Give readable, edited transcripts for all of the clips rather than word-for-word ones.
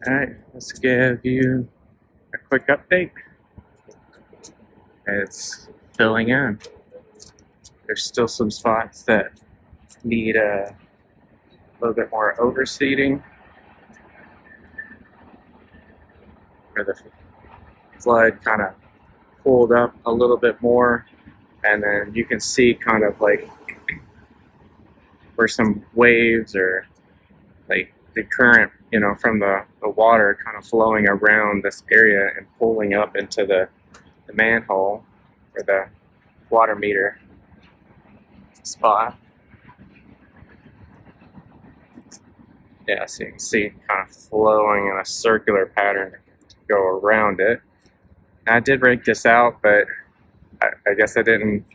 Alright, let's give you a quick update. It's filling in. There's still some spots that need a little bit more overseeding, where the flood kind of pulled up a little bit more, and then you can see kind of like where some waves or like the current, from the water kind of flowing around this area and pulling up into the manhole or the water meter spot. Yeah, so you can see kind of flowing in a circular pattern to go around it. Now, I did rake this out, but I guess I didn't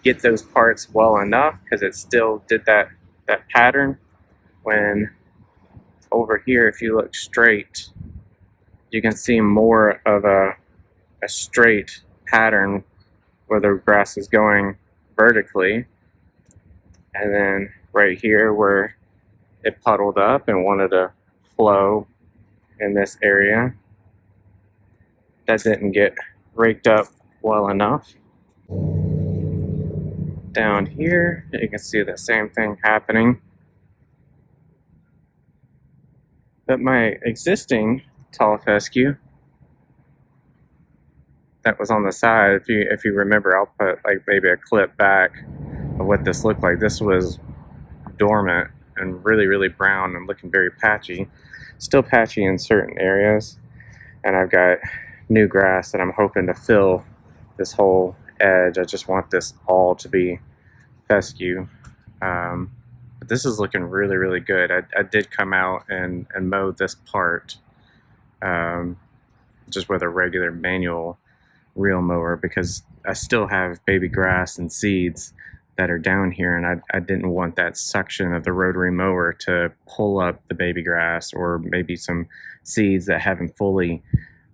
get those parts well enough because it still did that pattern. When over here, if you look straight, you can see more of a straight pattern where the grass is going vertically. And then right here where it puddled up and wanted to flow in this area, that didn't get raked up well enough. Down here, you can see the same thing happening. But my existing tall fescue that was on the side, if you remember, I'll put like maybe a clip back of what this looked like. This was dormant and really brown and looking very patchy. Still patchy in certain areas. And I've got new grass that I'm hoping to fill this whole edge. I just want this all to be fescue. But this is looking really good. I did come out and mow this part just with a regular manual reel mower because I still have baby grass and seeds that are down here, and I didn't want that suction of the rotary mower to pull up the baby grass or maybe some seeds that haven't fully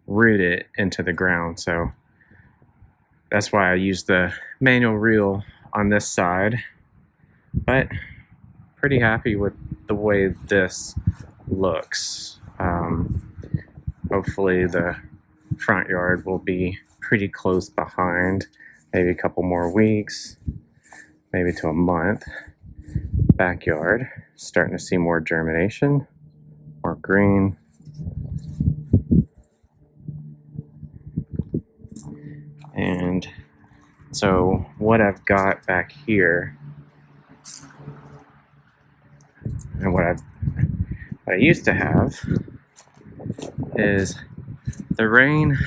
rooted into the ground. So that's why I used the manual reel on this side. But pretty happy with the way this looks. Hopefully the front yard will be pretty close behind, maybe a couple more weeks, maybe to a month. Backyard, starting to see more germination, more green. And so what I've got back here, and what I used to have, is the rain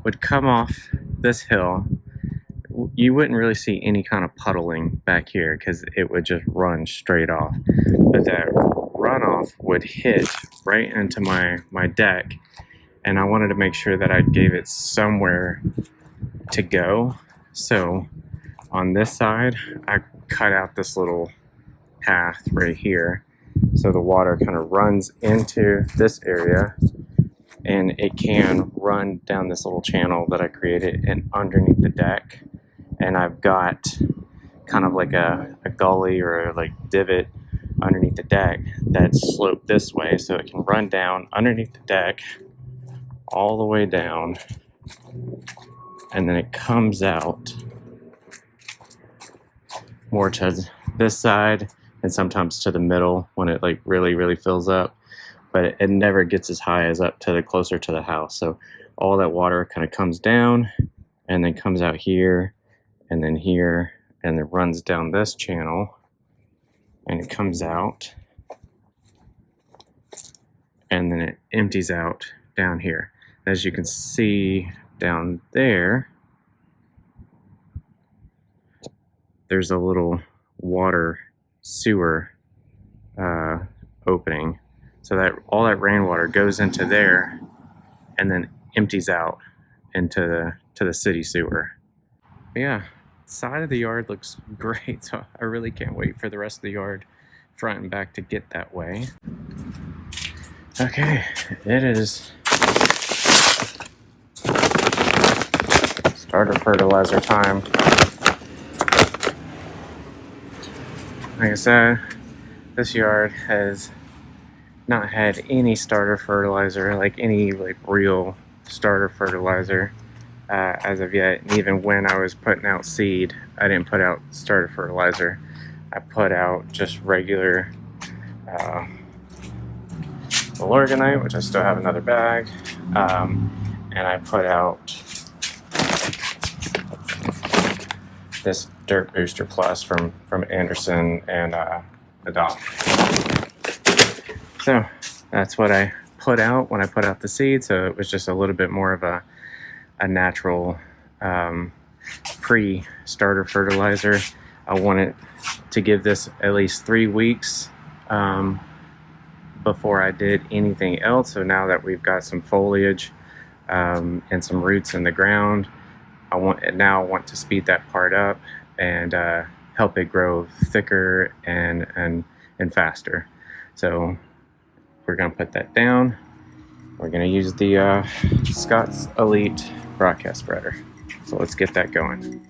would come off this hill. You wouldn't really see any kind of puddling back here because it would just run straight off. But that runoff would hit right into my deck, and I wanted to make sure that I gave it somewhere to go. So on this side, I cut out this little path right here so the water kind of runs into this area, and it can run down this little channel that I created and underneath the deck. And I've got kind of like a gully or like divot underneath the deck that's sloped this way, so it can run down underneath the deck all the way down, and then it comes out more to this side and sometimes to the middle when it like really fills up, but it never gets as high as up to the closer to the house. So all that water kind of comes down and then comes out here and then here, and then runs down this channel, and it comes out, and then it empties out down here. As you can see down there, there's a little water sewer opening, so that all that rainwater goes into there and then empties out into the city sewer. But yeah, side of the yard looks great, so I really can't wait for the rest of the yard, front and back, to get that way. Okay, it is starter fertilizer time. Like I said, this yard has not had any starter fertilizer, like any like real starter fertilizer as of yet. And even when I was putting out seed, I didn't put out starter fertilizer. I put out just regular Organite, which I still have another bag, and I put out this Dirt Booster Plus from Anderson and the Doc. So that's what I put out when I put out the seed. So it was just a little bit more of a natural pre-starter fertilizer. I wanted to give this at least 3 weeks before I did anything else. So now that we've got some foliage and some roots in the ground, I want to speed that part up and help it grow thicker and faster. So we're gonna put that down. We're gonna use the Scott's Elite broadcast spreader. So let's get that going.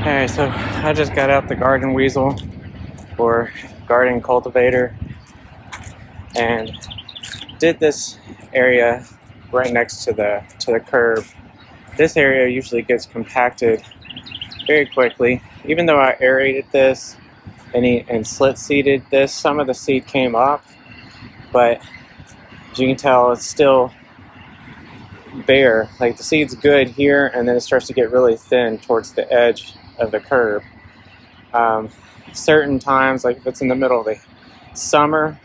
Alright, so I just got out the garden weasel or garden cultivator and did this area right next to the curb. This area usually gets compacted very quickly. Even though I aerated this and slit seeded this, some of the seed came up, but as you can tell, it's still bare. Like the seed's good here, and then it starts to get really thin towards the edge of the curb. Certain times, like if it's in the middle of the summer,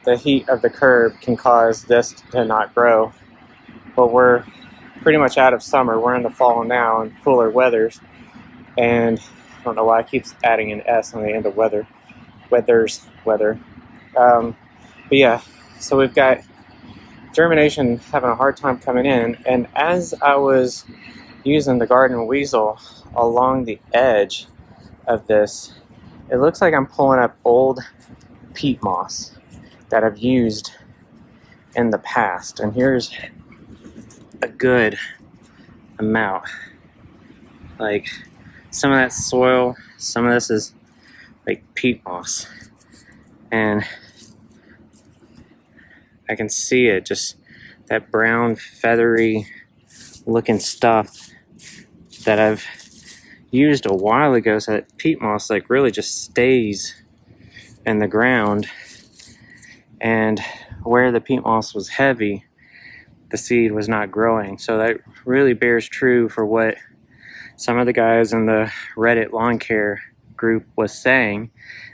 the heat of the curb can cause this to not grow. But we're pretty much out of summer. We're in the fall now and cooler weathers. And I don't know why I keep adding an S on the end of weather. Weather. But yeah, so we've got germination having a hard time coming in. And as I was using the garden weasel along the edge of this, it looks like I'm pulling up old peat moss that I've used in the past. And here's a good amount. Like some of that soil, some of this is like peat moss. And I can see it, just that brown, feathery looking stuff that I've used a while ago. So that peat moss like really just stays in the ground, and where the peat moss was heavy, the seed was not growing. So that really bears true for what some of the guys in the Reddit lawn care group was saying,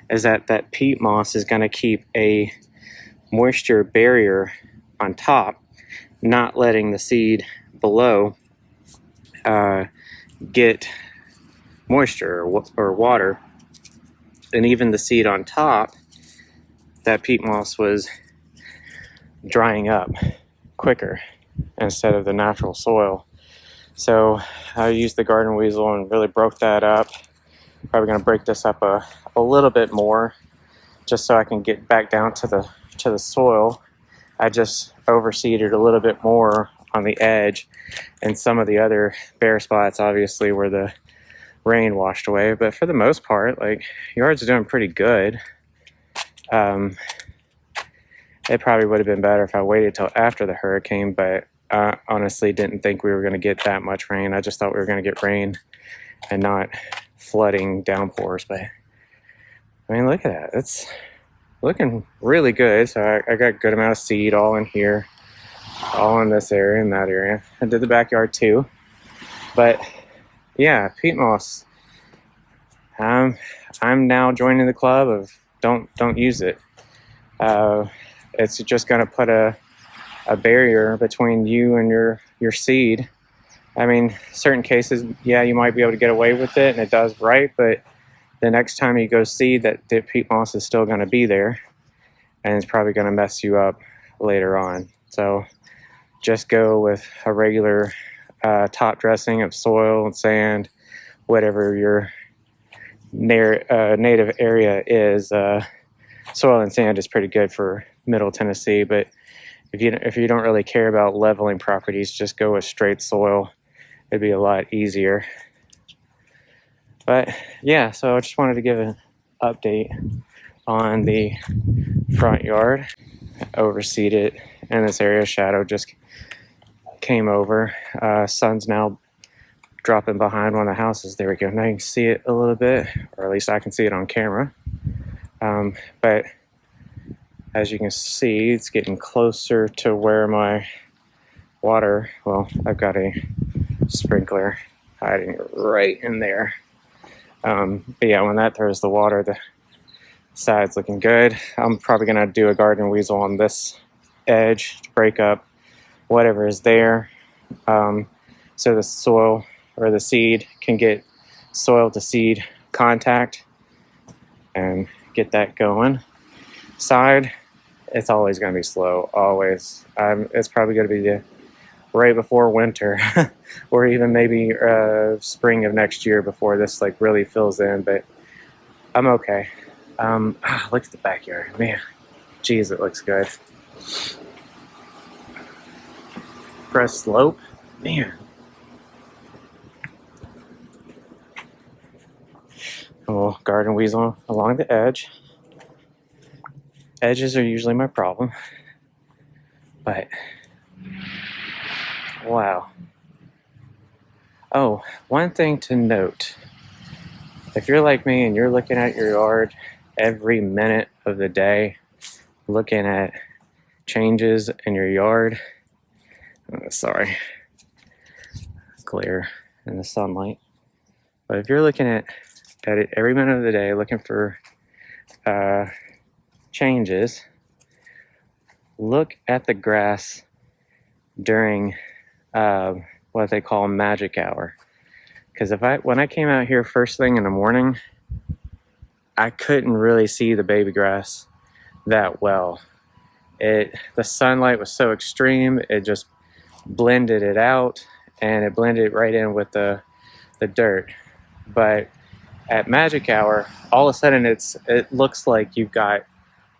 is that peat moss is going to keep a moisture barrier on top, not letting the seed below get moisture or water. And even the seed on top, that peat moss was drying up quicker instead of the natural soil. So I used the garden weasel and really broke that up. Probably going to break this up a little bit more just so I can get back down to the soil. I just overseeded a little bit more on the edge and some of the other bare spots, obviously, where the rain washed away. But for the most part, like, yard's doing pretty good. It probably would have been better if I waited till after the hurricane, but I honestly didn't think we were going to get that much rain. I just thought we were going to get rain and not flooding downpours. But I mean, look at that. It's looking really good. So I got a good amount of seed all in here, all in this area and that area. I did the backyard too. But yeah, peat moss. I'm now joining the club of don't use it. It's just going to put a barrier between you and your seed. I mean, certain cases, yeah, you might be able to get away with it, and it does right, but the next time you go seed, that peat moss is still going to be there, and it's probably going to mess you up later on. So just go with a regular top dressing of soil and sand, whatever your native area is. Soil and sand is pretty good for Middle Tennessee, but if you don't really care about leveling properties, just go with straight soil. It'd be a lot easier. But yeah, so I just wanted to give an update on the front yard. Overseeded in this area. Shadow just came over. Sun's now dropping behind one of the houses. There we go. Now you can see it a little bit, or at least I can see it on camera. But as you can see, it's getting closer to where my water, well, I've got a sprinkler hiding right in there. But yeah, when that throws the water, the side's looking good. I'm probably going to do a garden weasel on this edge to break up whatever is there, so the soil or the seed can get soil to seed contact and get that going. Side, it's always going to be slow, always. It's probably going to be right before winter or even maybe spring of next year before this like really fills in, but I'm okay. Look at the backyard, man. Geez, it looks good. Press slope, man. A little garden weasel along the edge. Edges are usually my problem, but wow. Oh, one thing to note. If you're like me and you're looking at your yard every minute of the day, looking at changes in your yard, sorry, glare in the sunlight. But if you're looking at it every minute of the day, looking for changes, look at the grass during what they call magic hour. Because when I came out here first thing in the morning, I couldn't really see the baby grass that well. The sunlight was so extreme, it just blended it out, and it blended right in with the dirt. But at magic hour, all of a sudden it looks like you've got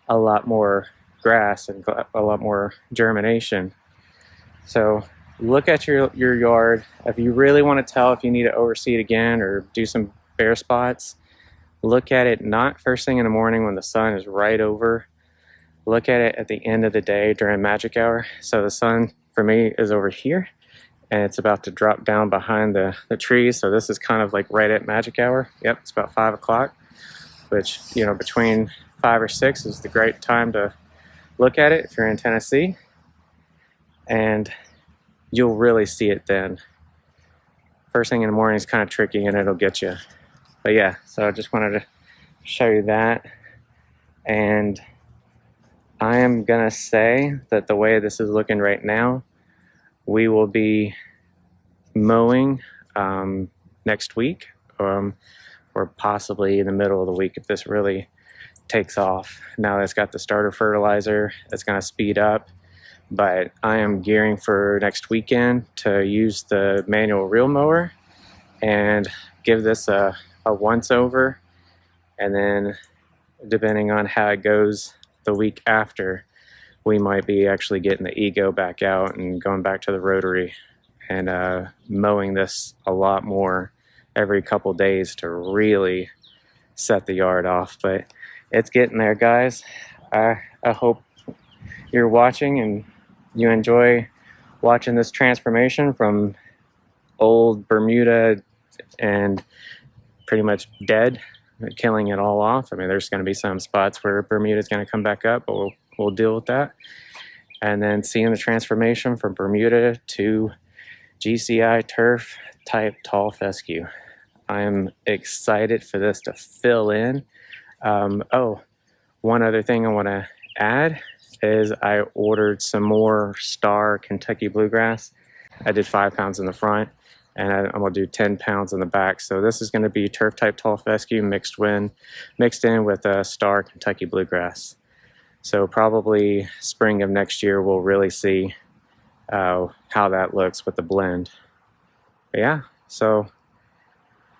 a lot more grass and a lot more germination. So look at your yard. If you really want to tell if you need to overseed again or do some bare spots, look at it not first thing in the morning when the sun is right over. Look at it at the end of the day during magic hour. So the sun for me is over here and it's about to drop down behind the trees. So this is kind of like right at magic hour. Yep, it's about 5 o'clock, which, you know, between 5 or 6 is the great time to look at it if you're in Tennessee, and you'll really see it then. First thing in the morning is kind of tricky and it'll get you. But yeah, so I just wanted to show you that. And I am gonna say that the way this is looking right now, we will be mowing next week, or possibly in the middle of the week if this really takes off. Now that it's got the starter fertilizer, it's gonna speed up. but I am gearing for next weekend to use the manual reel mower and give this a once over, and then depending on how it goes the week after, we might be actually getting the ego back out and going back to the rotary and mowing this a lot more every couple days to really set the yard off. But it's getting there, guys. I hope you're watching and you enjoy watching this transformation from old Bermuda and pretty much dead, killing it all off. I mean, there's going to be some spots where Bermuda is going to come back up, but we'll deal with that. And then seeing the transformation from Bermuda to GCI Turf Type Tall Fescue. I am excited for this to fill in. Oh, one other thing I want to add is I ordered some more Star Kentucky Bluegrass. I did 5 pounds in the front, and I'm going to do 10 pounds in the back. So this is going to be Turf Type Tall Fescue mixed in with a Star Kentucky Bluegrass. So probably spring of next year we'll really see how that looks with the blend. But yeah, so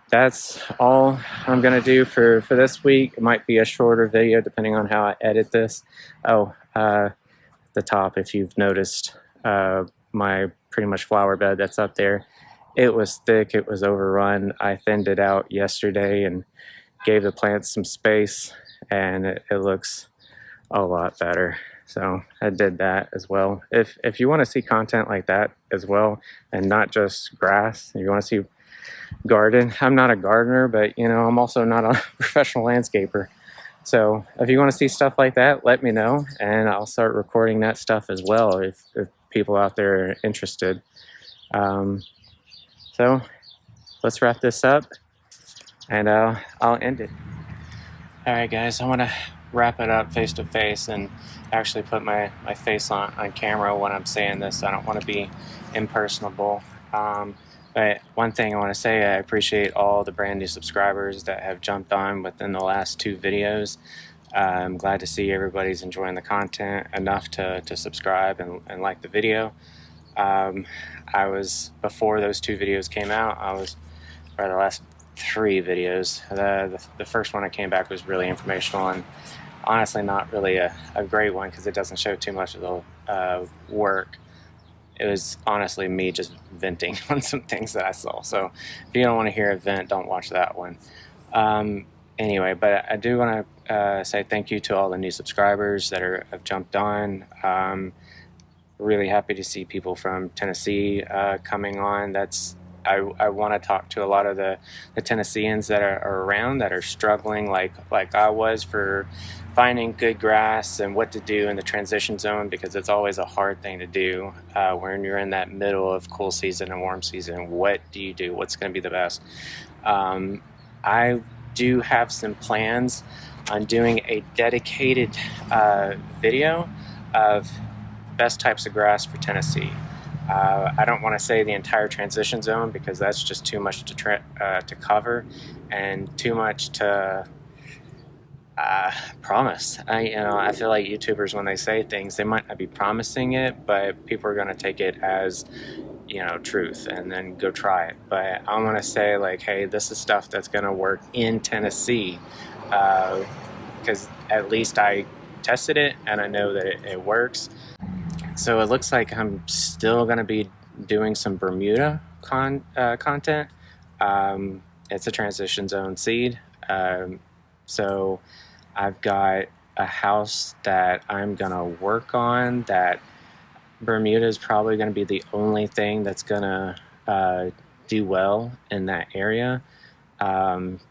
that's all I'm going to do for this week. It might be a shorter video depending on how I edit this. Oh, the top, if you've noticed, my pretty much flower bed that's up there, it was thick, it was overrun. I thinned it out yesterday and gave the plants some space, and it looks a lot better. So I did that as well. If you want to see content like that as well, and not just grass, you want to see garden. I'm not a gardener, but you know, I'm also not a professional landscaper. So if you want to see stuff like that, let me know, and I'll start recording that stuff as well if people out there are interested. So let's wrap this up, and I'll end it. All right, guys, I want to wrap it up face to face and actually put my face on camera when I'm saying this. I don't want to be impersonable. But one thing I want to say, I appreciate all the brand new subscribers that have jumped on within the last 2 videos. I'm glad to see everybody's enjoying the content enough to subscribe and like the video. Before those 2 videos came out, or the last 3 videos, the first one I came back was really informational and honestly not really a great one because it doesn't show too much of the work. It was honestly me just venting on some things that I saw. So if you don't want to hear a vent, don't watch that one. Anyway, but I do want to say thank you to all the new subscribers that have jumped on. Really happy to see people from Tennessee coming on. I want to talk to a lot of the Tennesseans that are around that are struggling like I was for finding good grass and what to do in the transition zone, because it's always a hard thing to do when you're in that middle of cool season and warm season. What do you do? What's going to be the best? I do have some plans on doing a dedicated video of best types of grass for Tennessee. I don't want to say the entire transition zone because that's just too much to cover and too much to promise. I feel like YouTubers, when they say things, they might not be promising it, but people are going to take it as, truth and then go try it. But I want to say, like, hey, this is stuff that's going to work in Tennessee, because at least I tested it and I know that it works. So it looks like I'm still going to be doing some Bermuda content. It's a transition zone seed. So I've got a house that I'm going to work on that Bermuda is probably going to be the only thing that's going to do well in that area,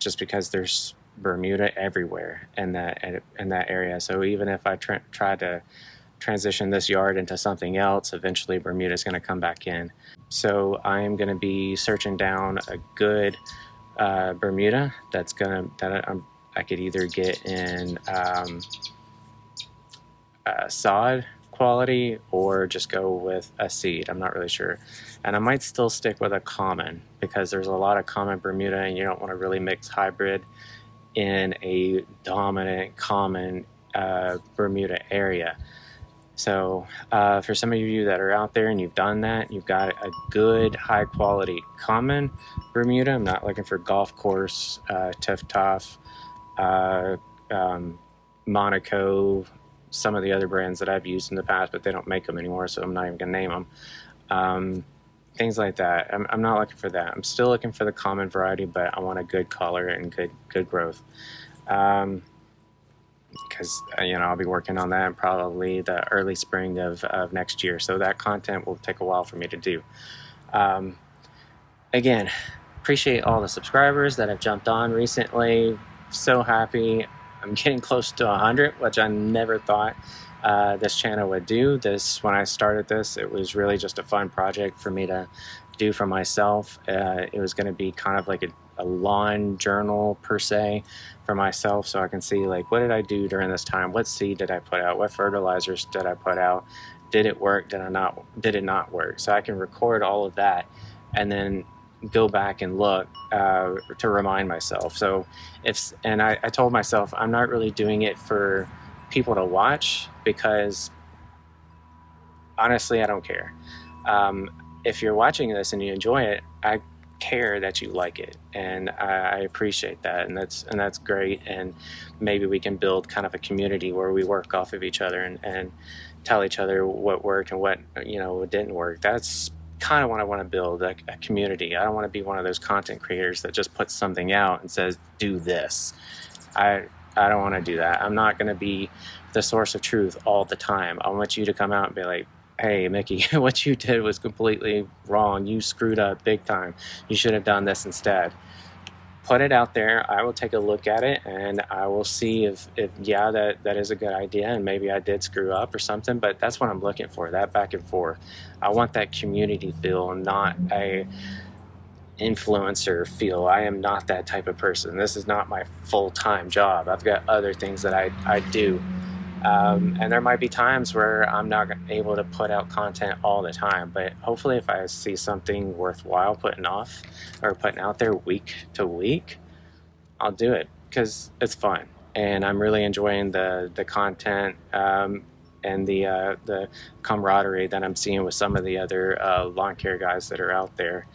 just because there's Bermuda everywhere in that area. So even if I try to transition this yard into something else, eventually Bermuda is going to come back in. So I'm going to be searching down a good Bermuda that I could either get in sod quality or just go with a seed. I'm not really sure. And I might still stick with a common because there's a lot of common Bermuda and you don't want to really mix hybrid in a dominant common Bermuda area. So for some of you that are out there and you've done that, you've got a good high quality common Bermuda. I'm not looking for golf course, Turf Type, Monaco, some of the other brands that I've used in the past, but they don't make them anymore, so I'm not even gonna name them. Things like that. I'm not looking for that. I'm still looking for the common variety, but I want a good color and good growth. Because I'll be working on that in probably the early spring of next year, so that content will take a while for me to do. Again, appreciate all the subscribers that have jumped on recently. So happy. I'm getting close to 100, which I never thought this channel would do. When I started this, it was really just a fun project for me to do for myself. It was going to be kind of like a lawn journal per se for myself, so I can see like, what did I do during this time? What seed did I put out? What fertilizers did I put out? Did it work? Did it not work? So I can record all of that and then go back and look to remind myself. So I told myself I'm not really doing it for people to watch, because honestly I don't care. If you're watching this and you enjoy it, I care that you like it, and I appreciate that, and that's great. And maybe we can build kind of a community where we work off of each other and tell each other what worked and what didn't work. That's kind of what I want to build, a community. I don't want to be one of those content creators that just puts something out and says do this. I don't want to do that. I'm not going to be the source of truth all the time. I want you to come out and be like, hey Mickey, what you did was completely wrong. You screwed up big time. You should have done this instead. Put it out there. I will take a look at it, and I will see if yeah, that is a good idea, and maybe I did screw up or something. But that's what I'm looking for, that back and forth. I want that community feel, not a influencer feel. I am not that type of person. This is not my full-time job. I've got other things that I do. And there might be times where I'm not able to put out content all the time, but hopefully if I see something worthwhile putting out there week to week, I'll do it, because it's fun and I'm really enjoying the content and the camaraderie that I'm seeing with some of the other lawn care guys that are out there.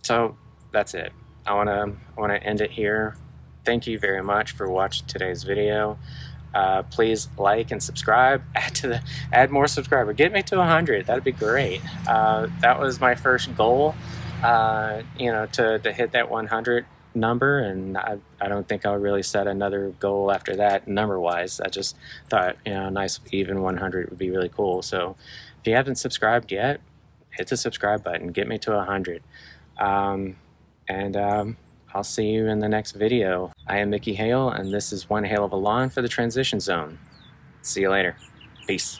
So that's it. I want to end it here. Thank you very much for watching today's video. Please like and subscribe. Add more subscribers. Get me to 100. That'd be great. That was my first goal. To hit that 100 number, and I don't think I'll really set another goal after that number-wise. I just thought a nice even 100 would be really cool. So if you haven't subscribed yet, hit the subscribe button. Get me to 100. I'll see you in the next video. I am Mickey Hale, and this is One Hale of a Lawn for the Transition Zone. See you later. Peace.